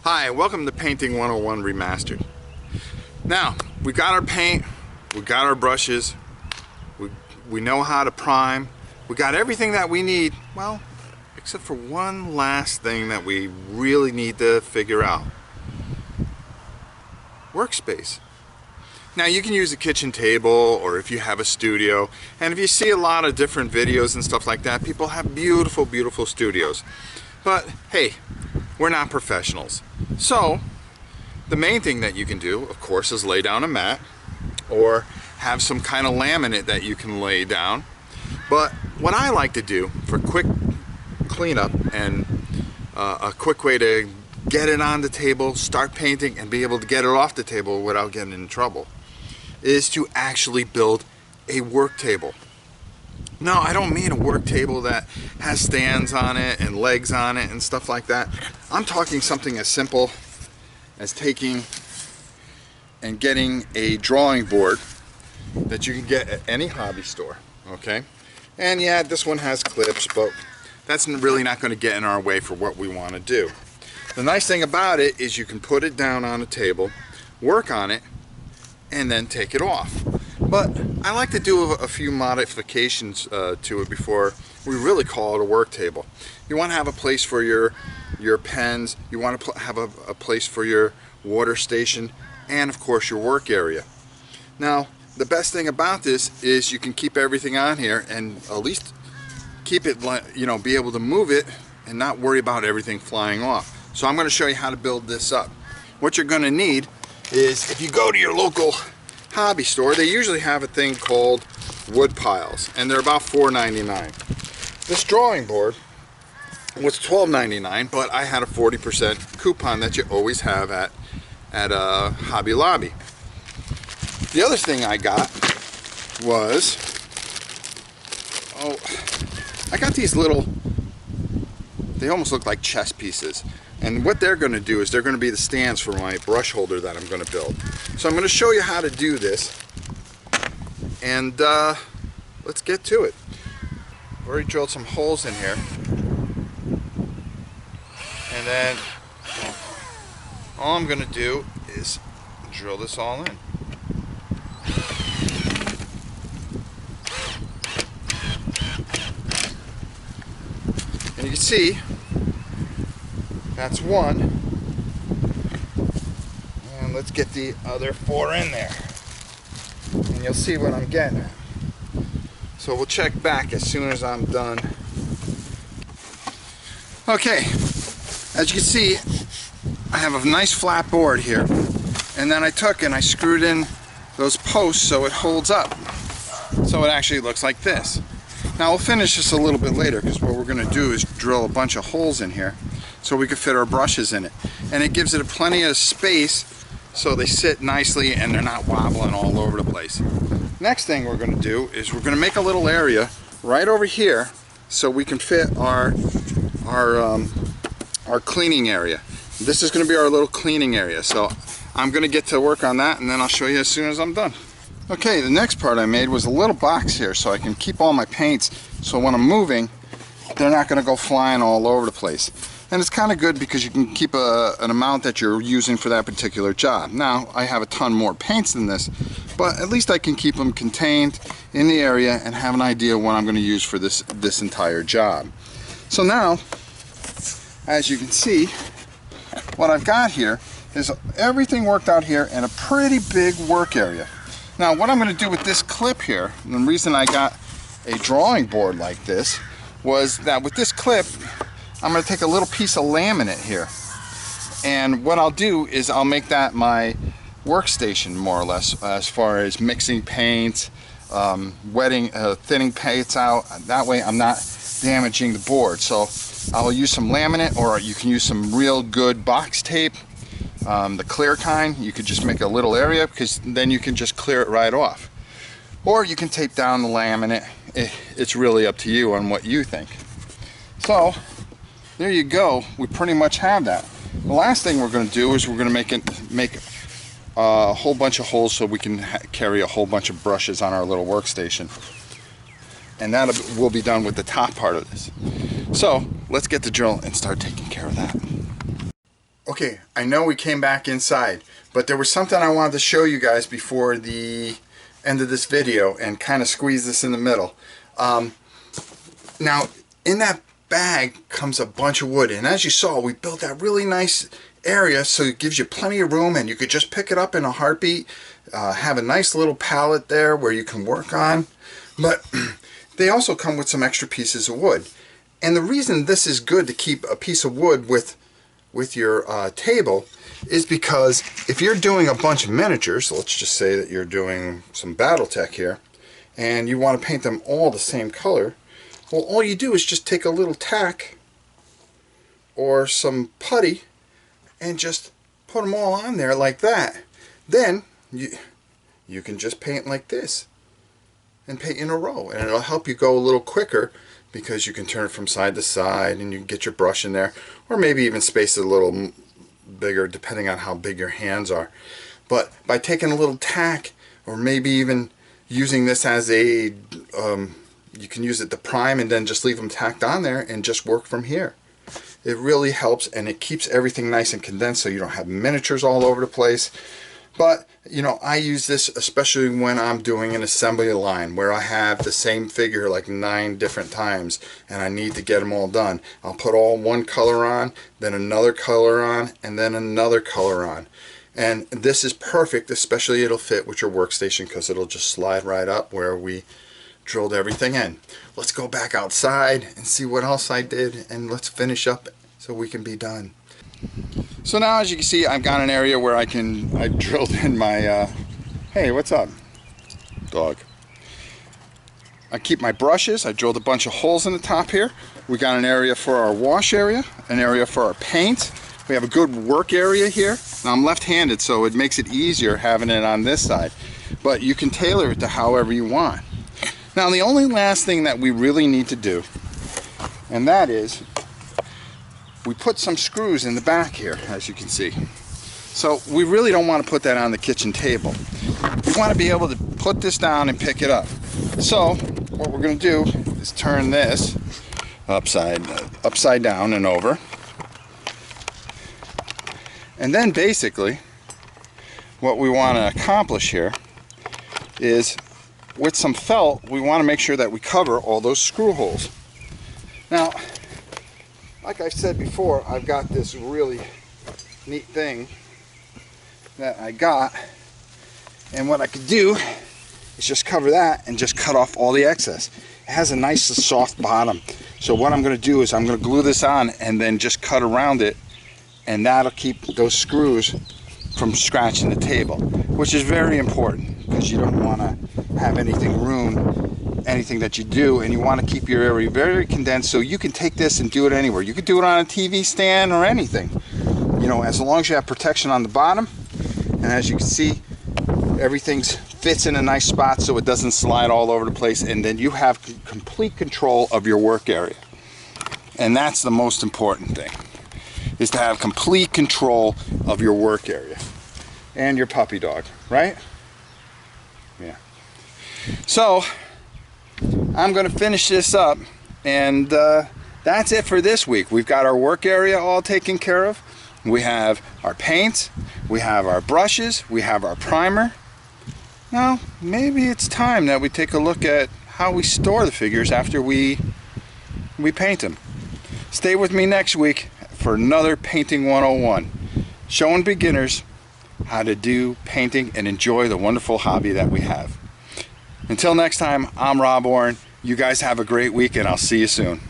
Hi, welcome to Painting 101 Remastered. Now, we got our paint, we got our brushes, we know how to prime, we got everything that we need, well, except for one last thing that we really need to figure out. Workspace. Now you can use a kitchen table, or if you have a studio, and if you see a lot of different videos and stuff like that, people have beautiful, beautiful studios. But hey, we're not professionals. So the main thing that you can do, of course, is lay down a mat or have some kind of laminate that you can lay down. But what I like to do for quick cleanup and a quick way to get it on the table, start painting, and be able to get it off the table without getting in trouble, is to actually build a work table. No, I don't mean a work table that has stands on it and legs on it and stuff like that. I'm talking something as simple as taking and getting a drawing board that you can get at any hobby store, okay? And yeah, this one has clips, but that's really not going to get in our way for what we want to do. The nice thing about it is you can put it down on a table, work on it, and then take it off. But I like to do a few modifications to it before we really call it a work table. You want to have a place for your pens, you want to have a place for your water station, and of course your work area. Now the best thing about this is you can keep everything on here and at least keep it, you know, be able to move it and not worry about everything flying off. So I'm going to show you how to build this up. What you're going to need is, if you go to your local hobby store, they usually have a thing called wood piles, and they're about $4.99. This drawing board was $12.99, but I had a 40% coupon that you always have at Hobby Lobby. The other thing I got was, I got these little, they almost look like chess pieces. And what they're going to do is they're going to be the stands for my brush holder that I'm going to build. So I'm going to show you how to do this, and let's get to it. I've already drilled some holes in here, and then all I'm going to do is drill this all in. And you can see that's one, and let's get the other 4 in there, and you'll see what I'm getting at. So we'll check back as soon as I'm done. Okay, as you can see, I have a nice flat board here, and then I took and I screwed in those posts so it holds up, so it actually looks like this. Now we'll finish this a little bit later, because what we're going to do is drill a bunch of holes in here so we can fit our brushes in it, and it gives it plenty of space so they sit nicely and they're not wobbling all over the place. Next thing we're going to do is we're going to make a little area right over here so we can fit our cleaning area. This is going to be our little cleaning area, so I'm going to get to work on that, and then I'll show you as soon as I'm done. Okay, the next part I made was a little box here so I can keep all my paints, so when I'm moving they're not going to go flying all over the place. And it's kind of good because you can keep an amount that you're using for that particular job. Now I have a ton more paints than this, but at least I can keep them contained in the area and have an idea what I'm going to use for this entire job. So now, as you can see, what I've got here is everything worked out here in a pretty big work area. Now what I'm going to do with this clip here, and the reason I got a drawing board like this, was that with this clip I'm going to take a little piece of laminate here, and what I'll do is I'll make that my workstation, more or less, as far as mixing paints, thinning paints out. That way I'm not damaging the board. So I'll use some laminate, or you can use some real good box tape, the clear kind. You could just make a little area, because then you can just clear it right off, or you can tape down the laminate. It's really up to you on what you think. So there you go, we pretty much have that. The last thing we're going to do is we're going to make a whole bunch of holes so we can carry a whole bunch of brushes on our little workstation. And that will be done with the top part of this. So let's get the drill and start taking care of that. Okay, I know we came back inside, but there was something I wanted to show you guys before the end of this video and kind of squeeze this in the middle. Now, in that bag comes a bunch of wood, and as you saw, we built that really nice area so it gives you plenty of room, and you could just pick it up in a heartbeat, have a nice little pallet there where you can work on. But they also come with some extra pieces of wood, and the reason this is good to keep a piece of wood with your table is because if you're doing a bunch of miniatures, let's just say that you're doing some BattleTech here, and you want to paint them all the same color, well, all you do is just take a little tack or some putty and just put them all on there like that. Then you can just paint like this and paint in a row, and it'll help you go a little quicker because you can turn it from side to side and you can get your brush in there, or maybe even space it a little bigger depending on how big your hands are. But by taking a little tack, or maybe even using this as a you can use it to prime and then just leave them tacked on there and just work from here. It really helps, and it keeps everything nice and condensed so you don't have miniatures all over the place. But you know, I use this especially when I'm doing an assembly line where I have the same figure like 9 different times and I need to get them all done. I'll put all one color on, then another color on, and then another color on. And this is perfect, especially it'll fit with your workstation because it'll just slide right up where we drilled everything in. Let's go back outside and see what else I did, and let's finish up so we can be done. So now, as you can see, I've got an area where I drilled in my hey, what's up, dog? I keep my brushes. I drilled a bunch of holes in the top here. We got an area for our wash area, an area for our paint. We have a good work area here. Now I'm left-handed, so it makes it easier having it on this side, but you can tailor it to however you want. Now the only last thing that we really need to do, and that is we put some screws in the back here, as you can see. So we really don't want to put that on the kitchen table. We want to be able to put this down and pick it up. So what we're going to do is turn this upside down and over. And then basically what we want to accomplish here is, with some felt, we want to make sure that we cover all those screw holes. Now, like I said before, I've got this really neat thing that I got, and what I could do is just cover that and just cut off all the excess. It has a nice soft bottom, so what I'm going to do is I'm going to glue this on and then just cut around it, and that'll keep those screws from scratching the table, which is very important because you don't want to have anything ruin anything that you do, and you want to keep your area very condensed so you can take this and do it anywhere. You could do it on a TV stand or anything, you know, as long as you have protection on the bottom. And as you can see, everything fits in a nice spot so it doesn't slide all over the place, and then you have complete control of your work area. And that's the most important thing, is to have complete control of your work area and your puppy dog, right? Yeah. So I'm going to finish this up, and that's it for this week. We've got our work area all taken care of. We have our paints, we have our brushes, we have our primer. Now maybe it's time that we take a look at how we store the figures after we paint them. Stay with me next week for another Painting 101, showing beginners how to do painting and enjoy the wonderful hobby that we have. Until next time, I'm Rob Warren. You guys have a great week, and I'll see you soon.